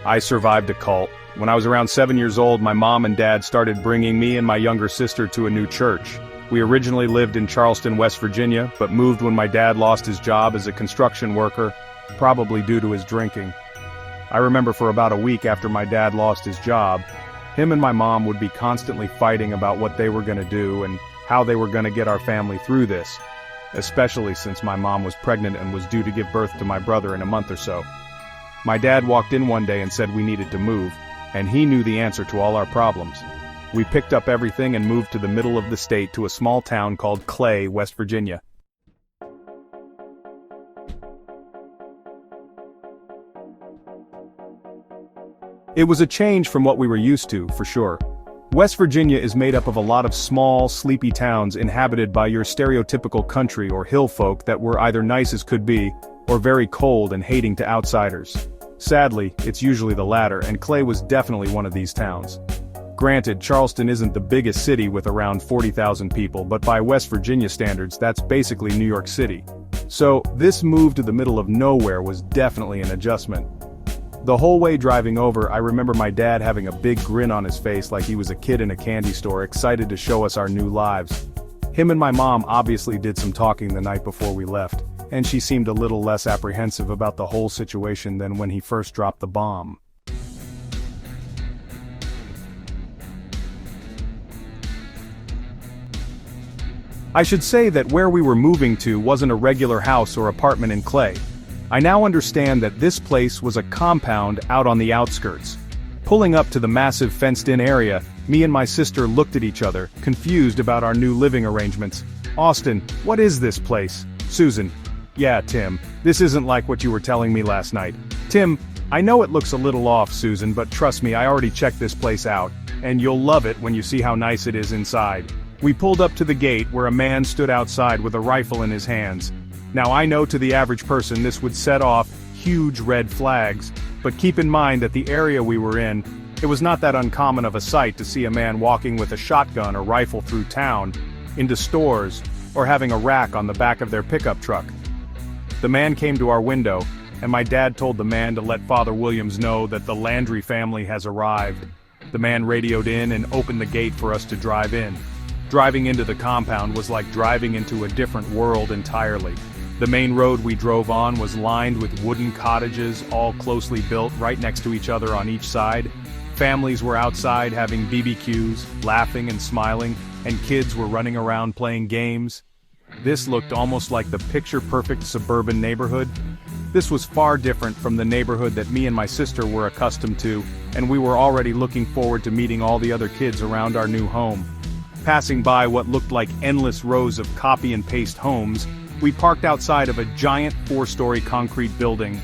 I survived a cult. When I was around 7 years old, my mom and dad started bringing me and my younger sister to a new church. We originally lived in Charleston, West Virginia, but moved when my dad lost his job as a construction worker, probably due to his drinking. I remember for about a week after my dad lost his job, him and my mom would be constantly fighting about what they were going to do and how they were going to get our family through this, especially since my mom was pregnant and was due to give birth to my brother in a month or so. My dad walked in one day and said we needed to move, and he knew the answer to all our problems. We picked up everything and moved to the middle of the state to a small town called Clay, West Virginia. It was a change from what we were used to, for sure. West Virginia is made up of a lot of small, sleepy towns inhabited by your stereotypical country or hill folk that were either nice as could be, or very cold and hating to outsiders. Sadly, it's usually the latter, and Clay was definitely one of these towns. Granted, Charleston isn't the biggest city with around 40,000 people, but by West Virginia standards, that's basically New York City. So, this move to the middle of nowhere was definitely an adjustment. The whole way driving over, I remember my dad having a big grin on his face like he was a kid in a candy store excited to show us our new lives. Him and my mom obviously did some talking the night before we left, and she seemed a little less apprehensive about the whole situation than when he first dropped the bomb. I should say that where we were moving to wasn't a regular house or apartment in Clay. I now understand that this place was a compound out on the outskirts. Pulling up to the massive fenced-in area, me and my sister looked at each other, confused about our new living arrangements. "Austin, what is this place?" Susan: "Yeah, Tim, this isn't like what you were telling me last night." Tim: "I know it looks a little off, Susan, but trust me, I already checked this place out, and you'll love it when you see how nice it is inside." We pulled up to the gate where a man stood outside with a rifle in his hands. Now I know to the average person this would set off huge red flags, but keep in mind that the area we were in, it was not that uncommon of a sight to see a man walking with a shotgun or rifle through town, into stores, or having a rack on the back of their pickup truck. The man came to our window, and my dad told the man to let Father Williams know that the Landry family has arrived. The man radioed in and opened the gate for us to drive in. Driving into the compound was like driving into a different world entirely. The main road we drove on was lined with wooden cottages, all closely built right next to each other on each side. Families were outside having BBQs, laughing and smiling, and kids were running around playing games. This looked almost like the picture-perfect suburban neighborhood. This was far different from the neighborhood that me and my sister were accustomed to, and we were already looking forward to meeting all the other kids around our new home. Passing by what looked like endless rows of copy-and-paste homes, we parked outside of a giant 4-story concrete building.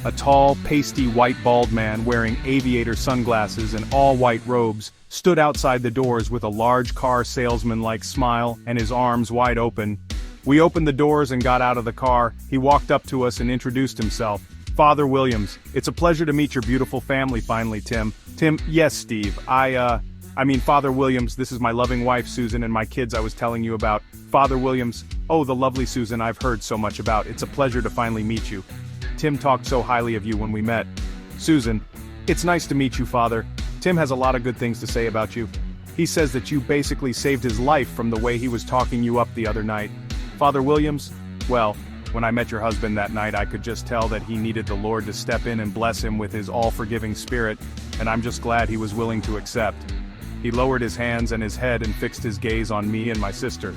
A tall, pasty white bald man wearing aviator sunglasses and all-white robes stood outside the doors with a large car salesman-like smile and his arms wide open. We opened the doors and got out of the car. He walked up to us and introduced himself. "Father Williams, it's a pleasure to meet your beautiful family finally, Tim." Tim: "Yes, Steve, Father Williams, this is my loving wife Susan and my kids I was telling you about." Father Williams: "Oh, the lovely Susan I've heard so much about. It's a pleasure to finally meet you. Tim talked so highly of you when we met." Susan: "It's nice to meet you, Father. Tim has a lot of good things to say about you. He says that you basically saved his life from the way he was talking you up the other night." Father Williams: "Well, when I met your husband that night I could just tell that he needed the Lord to step in and bless him with his all-forgiving spirit, and I'm just glad he was willing to accept." He lowered his hands and his head and fixed his gaze on me and my sister.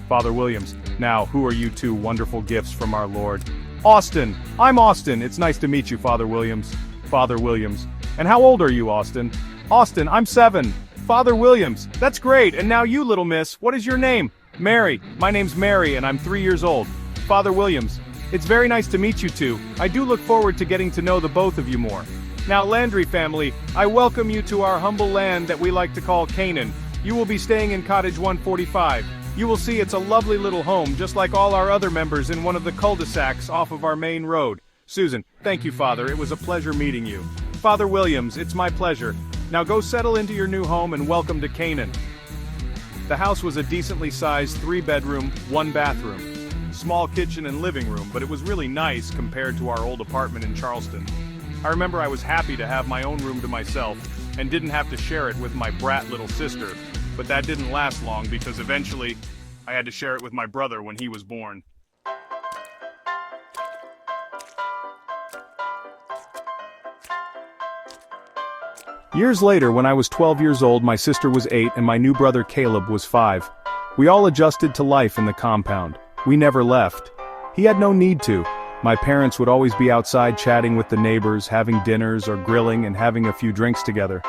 Father Williams: "Now, who are you two wonderful gifts from our Lord?" "Austin! I'm Austin! It's nice to meet you, Father Williams." Father Williams: "And how old are you, Austin?" "Austin, I'm 7. Father Williams: "That's great, and now you, little miss, what is your name?" "Mary. My name's Mary, and I'm 3 years old." Father Williams: "It's very nice to meet you two. I do look forward to getting to know the both of you more. Now, Landry family, I welcome you to our humble land that we like to call Canaan. You will be staying in cottage 145. You will see it's a lovely little home, just like all our other members in one of the cul-de-sacs off of our main road." Susan: "Thank you, Father, it was a pleasure meeting you." Father Williams: "It's my pleasure. Now go settle into your new home and welcome to Canaan." The house was a decently sized 3-bedroom, 1-bathroom. Small kitchen and living room, but it was really nice compared to our old apartment in Charleston. I remember I was happy to have my own room to myself, and didn't have to share it with my brat little sister, but that didn't last long because eventually, I had to share it with my brother when he was born. Years later, when I was 12 years old, my sister was 8 and my new brother Caleb was 5. We all adjusted to life in the compound. We never left. He had no need to. My parents would always be outside chatting with the neighbors, having dinners or grilling and having a few drinks together.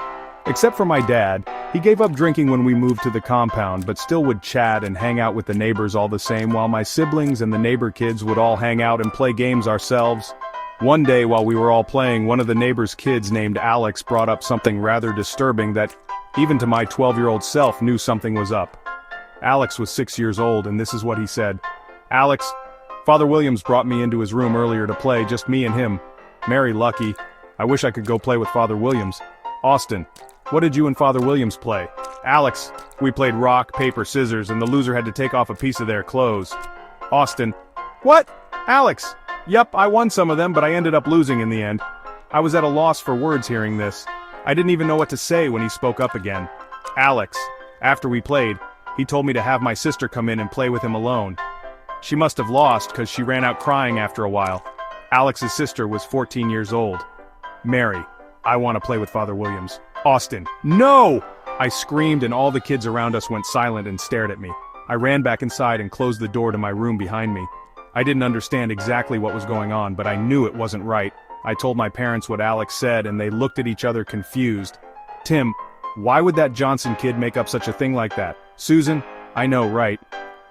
Except for my dad, he gave up drinking when we moved to the compound but still would chat and hang out with the neighbors all the same, while my siblings and the neighbor kids would all hang out and play games ourselves. One day while we were all playing, one of the neighbor's kids named Alex brought up something rather disturbing that, even to my 12-year-old self, knew something was up. Alex was 6 years old and this is what he said. "Alex, Father Williams brought me into his room earlier to play, just me and him. Mary lucky. I wish I could go play with Father Williams. Austin, what did you and Father Williams play?" "Alex, we played rock, paper, scissors, and the loser had to take off a piece of their clothes." Austin, "What? Alex? Yup, I won some of them, but I ended up losing in the end." I was at a loss for words hearing this. I didn't even know what to say when he spoke up again. "Alex, after we played, he told me to have my sister come in and play with him alone. She must have lost because she ran out crying after a while." Alex's sister was 14 years old. "Mary, I want to play with Father Williams." Austin, "No!" I screamed and all the kids around us went silent and stared at me. I ran back inside and closed the door to my room behind me. I didn't understand exactly what was going on, but I knew it wasn't right. I told my parents what Alex said and they looked at each other confused. "Tim, why would that Johnson kid make up such a thing like that?" "Susan, I know, right?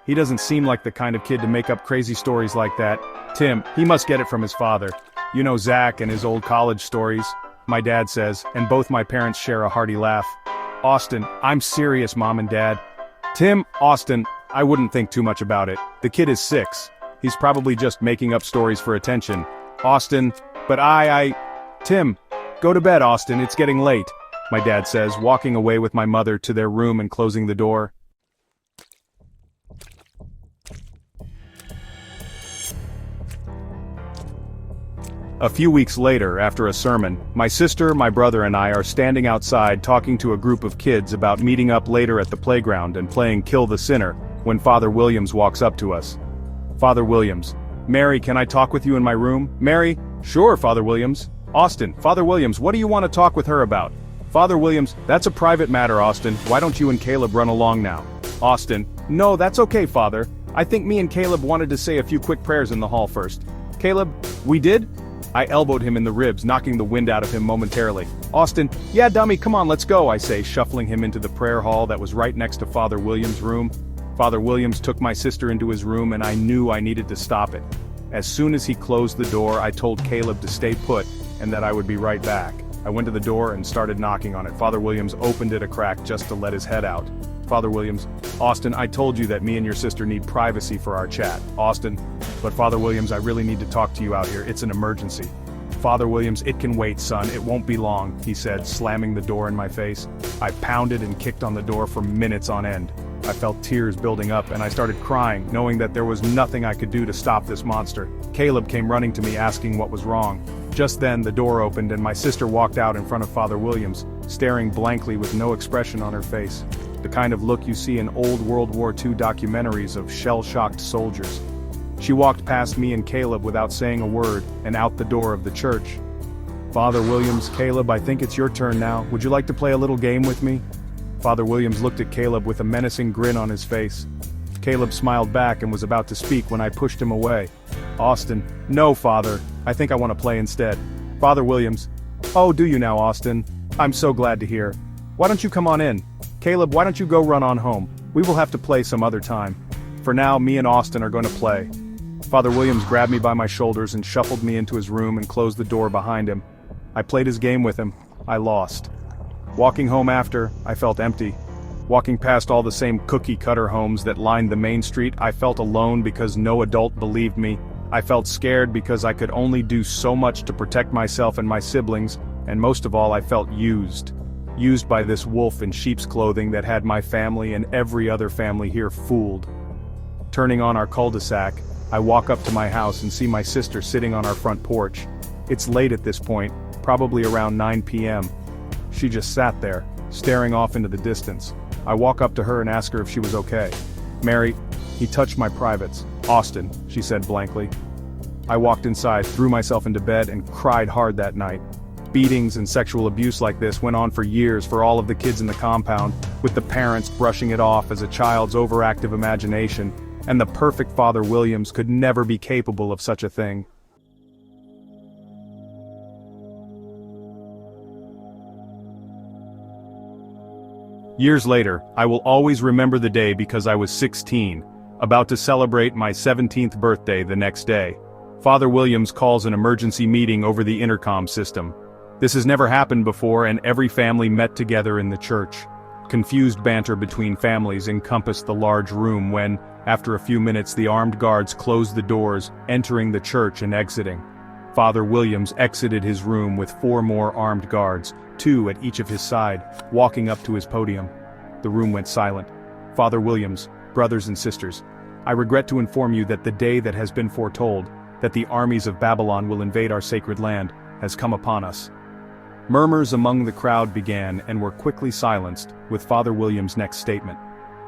He doesn't seem like the kind of kid to make up crazy stories like that." "Tim, he must get it from his father. You know Zach and his old college stories," my dad says, and both my parents share a hearty laugh. "Austin, I'm serious, Mom and Dad." "Tim, Austin, I wouldn't think too much about it. The kid is 6. He's probably just making up stories for attention." "Austin, but Tim, go to bed, Austin, it's getting late," my dad says, walking away with my mother to their room and closing the door. A few weeks later, after a sermon, my sister, my brother and I are standing outside talking to a group of kids about meeting up later at the playground and playing Kill the Sinner, when Father Williams walks up to us. Father Williams, "Mary, can I talk with you in my room?" "Mary, sure, Father Williams." Austin, "Father Williams, what do you want to talk with her about?" Father Williams, "That's a private matter, Austin. Why don't you and Caleb run along now?" Austin, "No, that's okay, Father. I think me and Caleb wanted to say a few quick prayers in the hall first." "Caleb, we did?" I elbowed him in the ribs, knocking the wind out of him momentarily. Austin, "Yeah, dummy, come on, let's go," I say, shuffling him into the prayer hall that was right next to Father Williams' room. Father Williams took my sister into his room and I knew I needed to stop it. As soon as he closed the door, I told Caleb to stay put and that I would be right back. I went to the door and started knocking on it. Father Williams opened it a crack just to let his head out. Father Williams, "Austin, I told you that me and your sister need privacy for our chat." Austin, "But Father Williams, I really need to talk to you out here. It's an emergency." Father Williams, "It can wait, son. It won't be long," he said, slamming the door in my face. I pounded and kicked on the door for minutes on end. I felt tears building up and I started crying, knowing that there was nothing I could do to stop this monster. Caleb came running to me asking what was wrong. Just then the door opened and my sister walked out in front of Father Williams, staring blankly with no expression on her face. The kind of look you see in old World War II documentaries of shell-shocked soldiers. She walked past me and Caleb without saying a word, and out the door of the church. "Father Williams, Caleb, I think it's your turn now. Would you like to play a little game with me?" Father Williams looked at Caleb with a menacing grin on his face. Caleb smiled back and was about to speak when I pushed him away. Austin, "No, Father, I think I want to play instead." Father Williams, "Oh, do you now, Austin? I'm so glad to hear. Why don't you come on in? Caleb, why don't you go run on home? We will have to play some other time. For now, me and Austin are going to play." Father Williams grabbed me by my shoulders and shuffled me into his room and closed the door behind him. I played his game with him. I lost. Walking home after, I felt empty. Walking past all the same cookie-cutter homes that lined the main street, I felt alone because no adult believed me. I felt scared because I could only do so much to protect myself and my siblings, and most of all I felt used. Used by this wolf in sheep's clothing that had my family and every other family here fooled. Turning on our cul-de-sac, I walk up to my house and see my sister sitting on our front porch. It's late at this point, probably around 9 p.m. She just sat there, staring off into the distance. I walk up to her and ask her if she was okay. "Mary, he touched my privates." "Austin," she said blankly. I walked inside, threw myself into bed, and cried hard that night. Beatings and sexual abuse like this went on for years for all of the kids in the compound, with the parents brushing it off as a child's overactive imagination, and the perfect Father Williams could never be capable of such a thing. Years later, I will always remember the day because I was 16, about to celebrate my 17th birthday the next day. Father Williams calls an emergency meeting over the intercom system. This has never happened before, and every family met together in the church. Confused banter between families encompassed the large room when, after a few minutes, the armed guards closed the doors, entering the church and exiting. Father Williams exited his room with 4 more armed guards, 2 at each of his side, walking up to his podium. The room went silent. "Father Williams, brothers and sisters, I regret to inform you that the day that has been foretold, that the armies of Babylon will invade our sacred land, has come upon us." Murmurs among the crowd began and were quickly silenced, with Father Williams' next statement.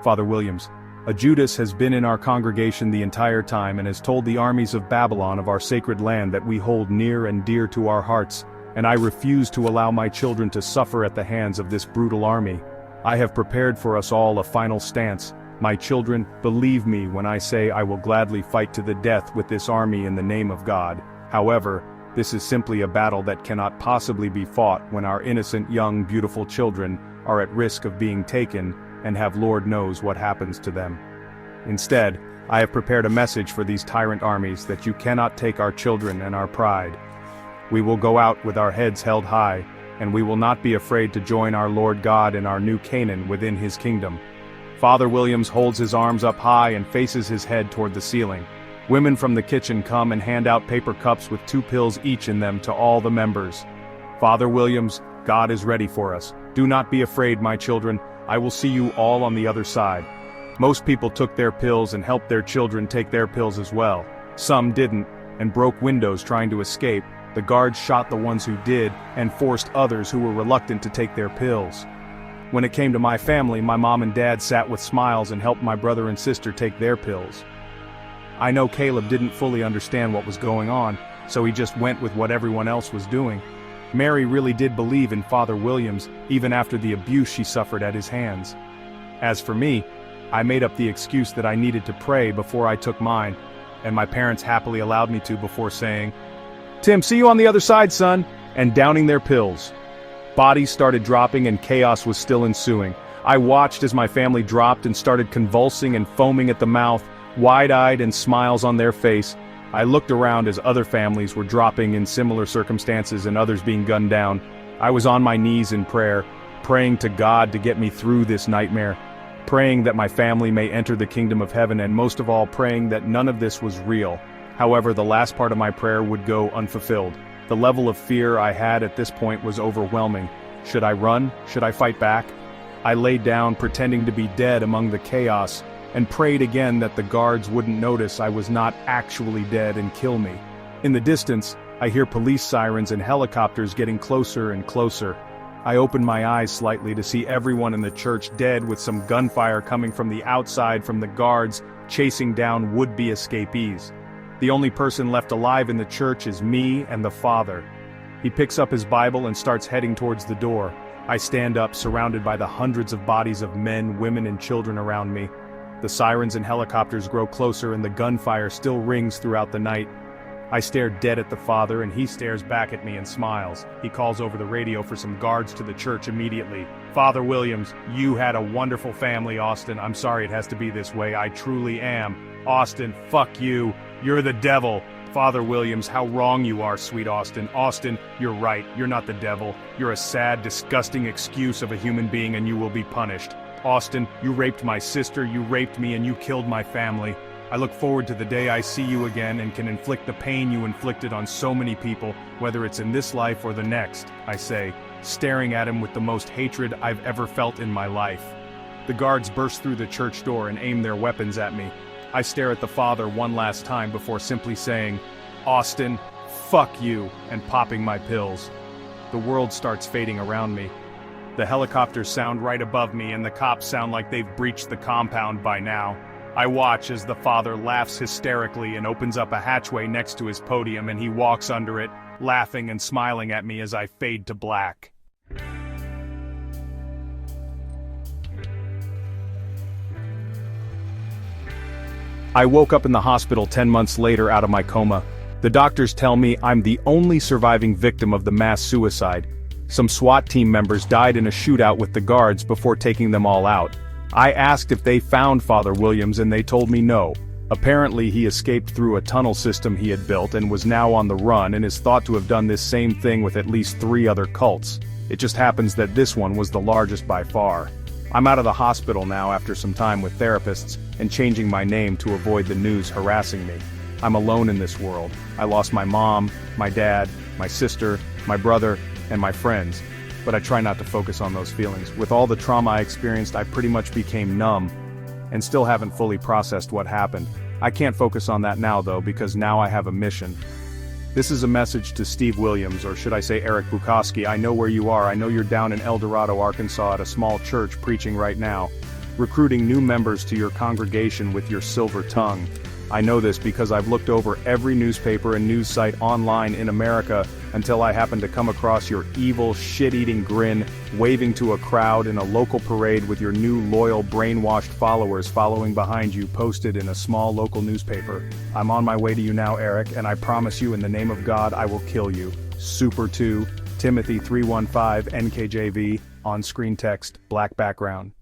"Father Williams, a Judas has been in our congregation the entire time and has told the armies of Babylon of our sacred land that we hold near and dear to our hearts, and I refuse to allow my children to suffer at the hands of this brutal army. I have prepared for us all a final stance. My children, believe me when I say I will gladly fight to the death with this army in the name of God. However, this is simply a battle that cannot possibly be fought when our innocent young beautiful children are at risk of being taken and have Lord knows what happens to them. Instead, I have prepared a message for these tyrant armies that you cannot take our children and our pride. We will go out with our heads held high, and we will not be afraid to join our Lord God in our new Canaan within his kingdom." Father Williams holds his arms up high and faces his head toward the ceiling. Women from the kitchen come and hand out paper cups with 2 pills each in them to all the members. "Father Williams, God is ready for us. Do not be afraid, my children. I will see you all on the other side." Most people took their pills and helped their children take their pills as well. Some didn't, and broke windows trying to escape. The guards shot the ones who did, and forced others who were reluctant to take their pills. When it came to my family, my mom and dad sat with smiles and helped my brother and sister take their pills. I know Caleb didn't fully understand what was going on, so he just went with what everyone else was doing. Mary really did believe in Father Williams, even after the abuse she suffered at his hands. As for me, I made up the excuse that I needed to pray before I took mine, and my parents happily allowed me to before saying, "Tim, see you on the other side, son," and downing their pills. Bodies started dropping and chaos was still ensuing. I watched as my family dropped and started convulsing and foaming at the mouth, wide-eyed and smiles on their face. I looked around as other families were dropping in similar circumstances and others being gunned down. I was on my knees in prayer, praying to God to get me through this nightmare, praying that my family may enter the kingdom of heaven, and most of all praying that none of this was real. However, the last part of my prayer would go unfulfilled. The level of fear I had at this point was overwhelming. Should I run? Should I fight back? I laid down pretending to be dead among the chaos, and prayed again that the guards wouldn't notice I was not actually dead and kill me. In the distance, I hear police sirens and helicopters getting closer and closer. I open my eyes slightly to see everyone in the church dead, with some gunfire coming from the outside from the guards chasing down would-be escapees. The only person left alive in the church is me and the Father. He picks up his Bible and starts heading towards the door. I stand up, surrounded by the hundreds of bodies of men, women, and children around me. The sirens and helicopters grow closer and the gunfire still rings throughout the night. I stare dead at the Father and he stares back at me and smiles. He calls over the radio for some guards to the church immediately. "Father Williams, you had a wonderful family, Austin. I'm sorry it has to be this way. I truly am. Austin, fuck you. You're the devil." "Father Williams, how wrong you are, sweet Austin. Austin, you're right. You're not the devil. You're a sad, disgusting excuse of a human being and you will be punished. Austin, you raped my sister, you raped me, and you killed my family. I look forward to the day I see you again and can inflict the pain you inflicted on so many people, whether it's in this life or the next," I say, staring at him with the most hatred I've ever felt in my life. The guards burst through the church door and aim their weapons at me. I stare at the Father one last time before simply saying, "Austin, fuck you," and popping my pills. The world starts fading around me. The helicopters sound right above me and the cops sound like they've breached the compound by now. I watch as the father laughs hysterically and opens up a hatchway next to his podium and he walks under it, laughing and smiling at me as I fade to black. I woke up in the hospital 10 months later out of my coma. The doctors tell me I'm the only surviving victim of the mass suicide. Some SWAT team members died in a shootout with the guards before taking them all out. I asked if they found Father Williams and they told me no. Apparently he escaped through a tunnel system he had built and was now on the run and is thought to have done this same thing with at least 3 other cults. It just happens that this one was the largest by far. I'm out of the hospital now after some time with therapists and changing my name to avoid the news harassing me. I'm alone in this world. I lost my mom, my dad, my sister, my brother, and my friends. But I try not to focus on those feelings. With all the trauma I experienced, I pretty much became numb and still haven't fully processed what happened. I can't focus on that now though because now I have a mission. This is a message to Steve Williams, or should I say Eric Bukowski. I know where you are. I know you're down in El Dorado, Arkansas at a small church preaching right now, recruiting new members to your congregation with your silver tongue. I know this because I've looked over every newspaper and news site online in America until I happened to come across your evil, shit-eating grin, waving to a crowd in a local parade with your new loyal, brainwashed followers following behind you, posted in a small local newspaper. I'm on my way to you now, Eric, and I promise you in the name of God I will kill you. Super 2, Timothy 315, NKJV, on-screen text, black background.